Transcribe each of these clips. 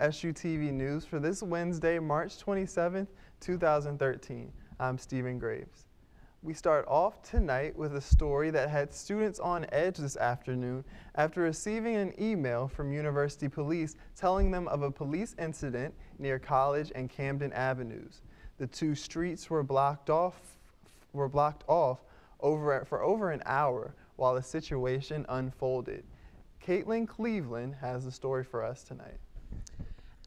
SUTV News for this Wednesday, March 27th, 2013. I'm Stephen Graves. We start off tonight with a story that had students on edge this afternoon after receiving an email from University Police telling them of a police incident near College and Camden Avenues. The two streets were blocked off for over an hour while the situation unfolded. Caitlin Cleveland has the story for us tonight.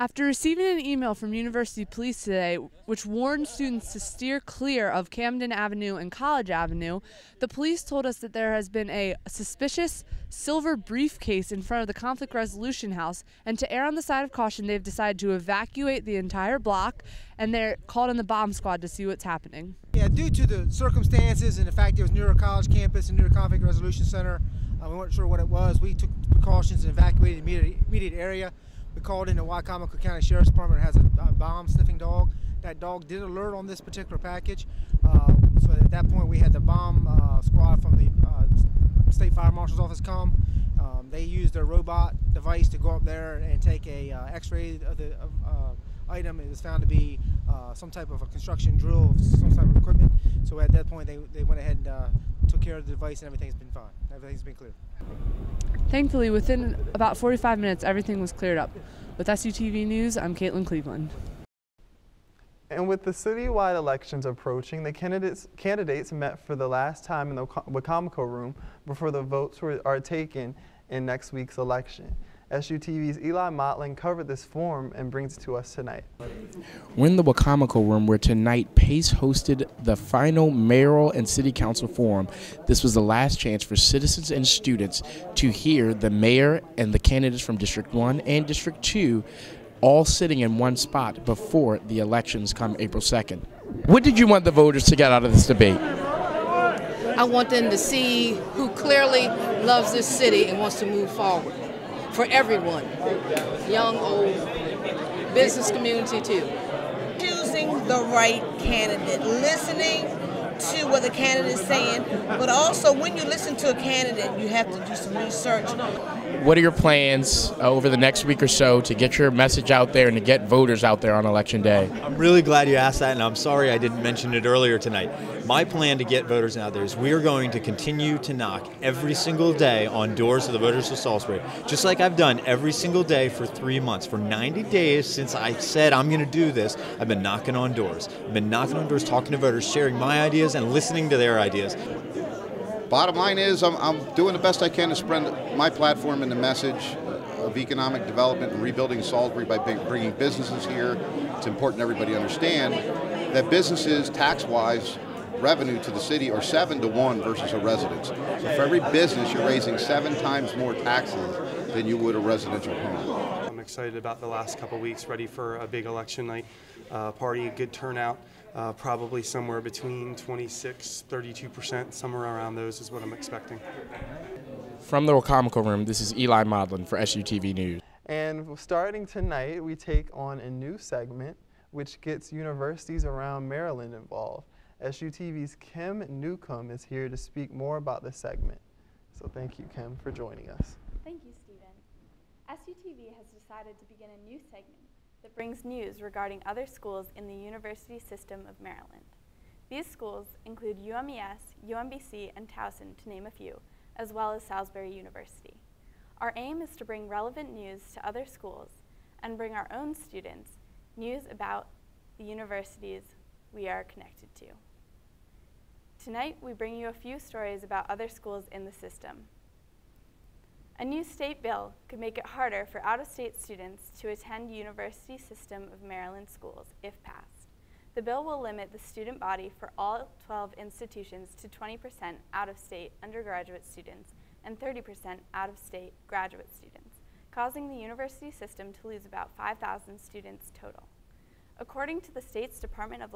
After receiving an email from University Police today, which warned students to steer clear of Camden Avenue and College Avenue, the police told us that there has been a suspicious silver briefcase in front of the Conflict Resolution House, and to err on the side of caution, they've decided to evacuate the entire block, and they're called in the bomb squad to see what's happening. Yeah, due to the circumstances and the fact it was near a college campus and near the Conflict Resolution Center, we weren't sure what it was. We took precautions and evacuated the immediate area. We called in the Wycomico County Sheriff's Department. It has a bomb-sniffing dog. That dog did alert on this particular package. So at that point, we had the bomb squad from the State Fire Marshal's office come. They used their robot device to go up there and take a X-ray of the item. It was found to be some type of a construction drill, some type of equipment. So at that point, they went ahead and took care of the device, and everything's been fine. Everything's been clear. Thankfully, within about 45 minutes, everything was cleared up. With SUTV News, I'm Caitlin Cleveland. And with the citywide elections approaching, the candidates met for the last time in the Wycomico room before the votes are taken in next week's election. SUTV's Eli Motlin covered this forum and brings it to us tonight. We're in the Wycomico room where tonight PACE hosted the final mayoral and city council forum. This was the last chance for citizens and students to hear the mayor and the candidates from District 1 and District 2 all sitting in one spot before the elections come April 2nd. What did you want the voters to get out of this debate? I want them to see who clearly loves this city and wants to move forward. For everyone, young, old, business community too. Choosing the right candidate, listening to what the candidate is saying, but also when you listen to a candidate, you have to do some research. What are your plans over the next week or so to get your message out there and to get voters out there on Election Day? I'm really glad you asked that, and I'm sorry I didn't mention it earlier tonight. My plan to get voters out there is we are going to continue to knock every single day on doors of the voters of Salisbury, just like I've done every single day for 3 months. For 90 days since I said I'm going to do this, I've been knocking on doors. I've been knocking on doors, talking to voters, sharing my ideas and listening to their ideas. Bottom line is I'm doing the best I can to spread my platform and the message of economic development and rebuilding Salisbury by bringing businesses here. It's important everybody understand that businesses, tax-wise, revenue to the city are 7 to 1 versus a residence. So for every business, you're raising 7 times more taxes than you would a residential home. I'm excited about the last couple weeks, ready for a big election night party, a good turnout. Probably somewhere between 26–32%, somewhere around those is what I'm expecting. From the Wycomico room, this is Eli Modlin for SUTV News. And starting tonight, we take on a new segment which gets universities around Maryland involved. SUTV's Kim Newcomb is here to speak more about this segment. So thank you, Kim, for joining us. Thank you, Stephen. SUTV has decided to begin a new segment that brings news regarding other schools in the University System of Maryland. These schools include UMES, UMBC, and Towson, to name a few, as well as Salisbury University. Our aim is to bring relevant news to other schools and bring our own students news about the universities we are connected to. Tonight, we bring you a few stories about other schools in the system. A new state bill could make it harder for out-of-state students to attend University System of Maryland schools if passed. The bill will limit the student body for all 12 institutions to 20% out-of-state undergraduate students and 30% out-of-state graduate students, causing the university system to lose about 5,000 students total. According to the state's Department of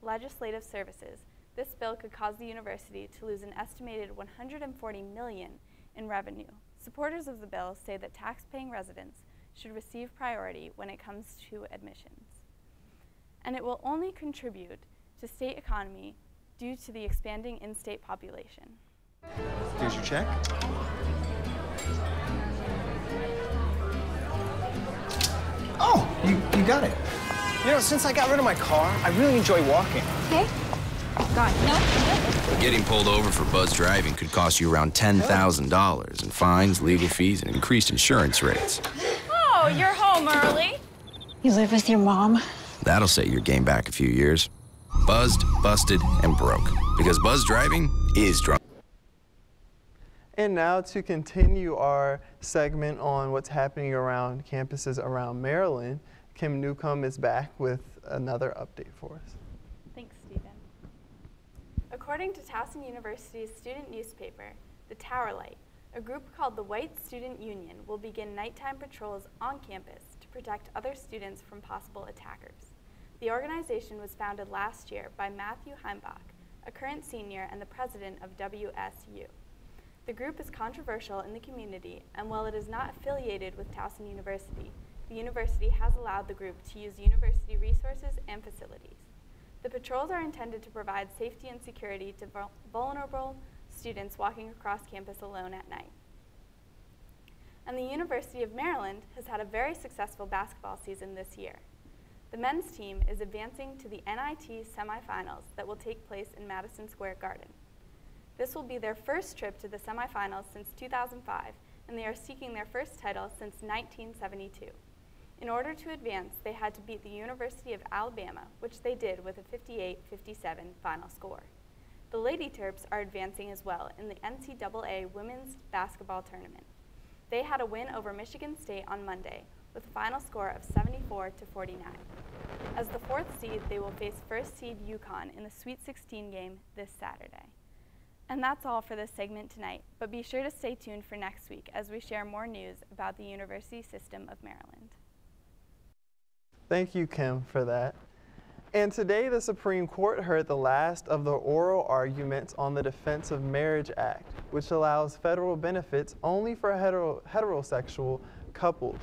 Legislative Services, this bill could cause the university to lose an estimated $140 million in revenue. Supporters of the bill say that tax-paying residents should receive priority when it comes to admissions. And it will only contribute to state economy due to the expanding in-state population. Here's your check. Oh, you got it. You know, since I got rid of my car, I really enjoy walking. Okay. God, no. Getting pulled over for buzz driving could cost you around $10,000 in fines, legal fees, and increased insurance rates. Oh, you're home early. You live with your mom? That'll set your game back a few years. Buzzed, busted, and broke. Because buzz driving is drunk. And now to continue our segment on what's happening around campuses around Maryland, Kim Newcomb is back with another update for us. Thanks, Stephen. According to Towson University's student newspaper, The Tower Light, a group called the White Student Union will begin nighttime patrols on campus to protect other students from possible attackers. The organization was founded last year by Matthew Heimbach, a current senior and the president of WSU. The group is controversial in the community, and while it is not affiliated with Towson University, the university has allowed the group to use university resources and facilities. The patrols are intended to provide safety and security to vulnerable students walking across campus alone at night. And the University of Maryland has had a very successful basketball season this year. The men's team is advancing to the NIT semifinals that will take place in Madison Square Garden. This will be their first trip to the semifinals since 2005, and they are seeking their first title since 1972. In order to advance, they had to beat the University of Alabama, which they did with a 58-57 final score. The Lady Terps are advancing as well in the NCAA Women's Basketball Tournament. They had a win over Michigan State on Monday with a final score of 74-49. As the fourth seed, they will face first seed UConn in the Sweet 16 game this Saturday. And that's all for this segment tonight, but be sure to stay tuned for next week as we share more news about the University System of Maryland. Thank you, Kim, for that. And today, the Supreme Court heard the last of the oral arguments on the Defense of Marriage Act, which allows federal benefits only for heterosexual couples.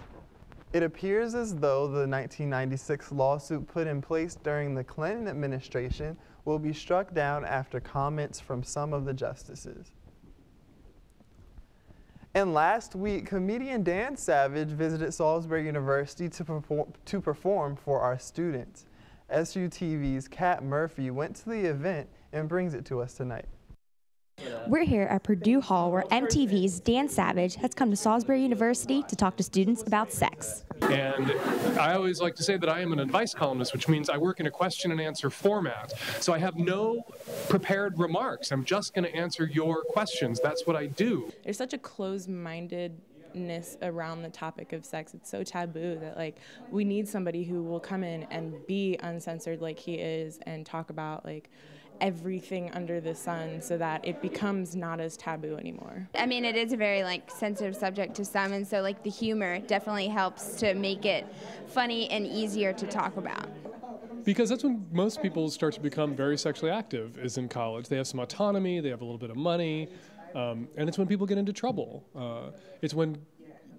It appears as though the 1996 lawsuit put in place during the Clinton administration will be struck down after comments from some of the justices. And last week, comedian Dan Savage visited Salisbury University to perform for our students. SUTV's Kat Murphy went to the event and brings it to us tonight. We're here at Purdue Hall where MTV's Dan Savage has come to Salisbury University to talk to students about sex. And I always like to say that I am an advice columnist, which means I work in a question and answer format. So I have no prepared remarks. I'm just going to answer your questions. That's what I do. There's such a closed-mindedness around the topic of sex. It's so taboo that, like, we need somebody who will come in and be uncensored like he is and talk about, like, everything under the sun so that it becomes not as taboo anymore. I mean, it is a very sensitive subject to some, and so the humor definitely helps to make it funny and easier to talk about. Because that's when most people start to become very sexually active, is in college. They have some autonomy, they have a little bit of money, and it's when people get into trouble. It's when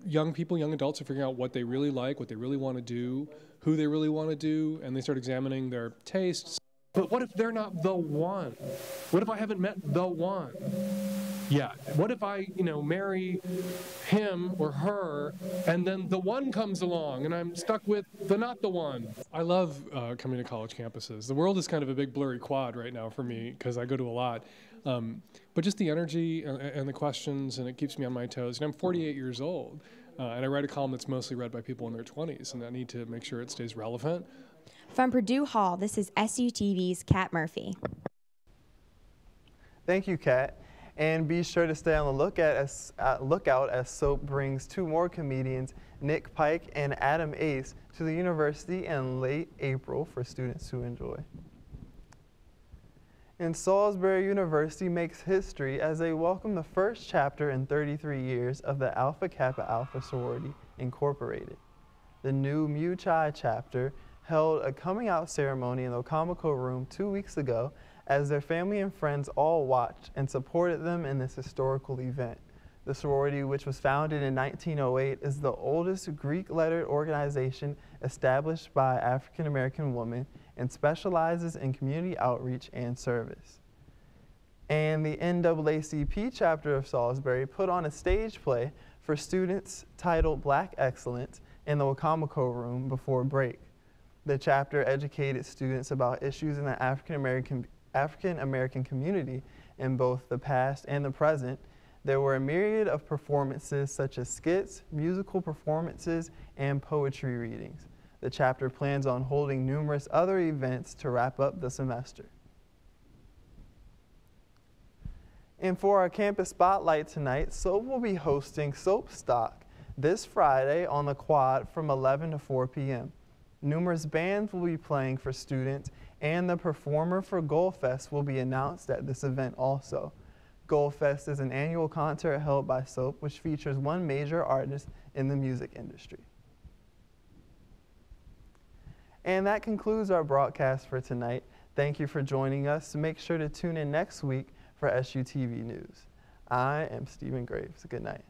young people, young adults are figuring out what they really like, what they really want to do, who they really want to do, and they start examining their tastes. But what if they're not the one? What if I haven't met the one? Yeah, what if I, marry him or her, and then the one comes along, and I'm stuck with the not the one? I love coming to college campuses. The world is kind of a big blurry quad right now for me, because I go to a lot. But just the energy and the questions, and it keeps me on my toes. And I'm 48 years old, and I write a column that's mostly read by people in their 20s, and I need to make sure it stays relevant. From Purdue Hall, this is SUTV's Kat Murphy. Thank you, Kat. And be sure to stay on the lookout as SOAP brings two more comedians, Nick Pike and Adam Ace, to the university in late April for students to enjoy. And Salisbury University makes history as they welcome the first chapter in 33 years of the Alpha Kappa Alpha Sorority Incorporated. The new Mu Chi chapter held a coming out ceremony in the Wacomico Room 2 weeks ago as their family and friends all watched and supported them in this historical event. The sorority, which was founded in 1908, is the oldest Greek-lettered organization established by African-American women and specializes in community outreach and service. And the NAACP chapter of Salisbury put on a stage play for students titled Black Excellence in the Wacomico room before break. The chapter educated students about issues in the African American community in both the past and the present. There were a myriad of performances such as skits, musical performances, and poetry readings. The chapter plans on holding numerous other events to wrap up the semester. And for our campus spotlight tonight, SOAP will be hosting Soap Stock this Friday on the Quad from 11 to 4 p.m. Numerous bands will be playing for students, and the performer for Gold Fest will be announced at this event also. Gold Fest is an annual concert held by SOAP, which features one major artist in the music industry. And that concludes our broadcast for tonight. Thank you for joining us. Make sure to tune in next week for SUTV News. I am Stephen Graves. Good night.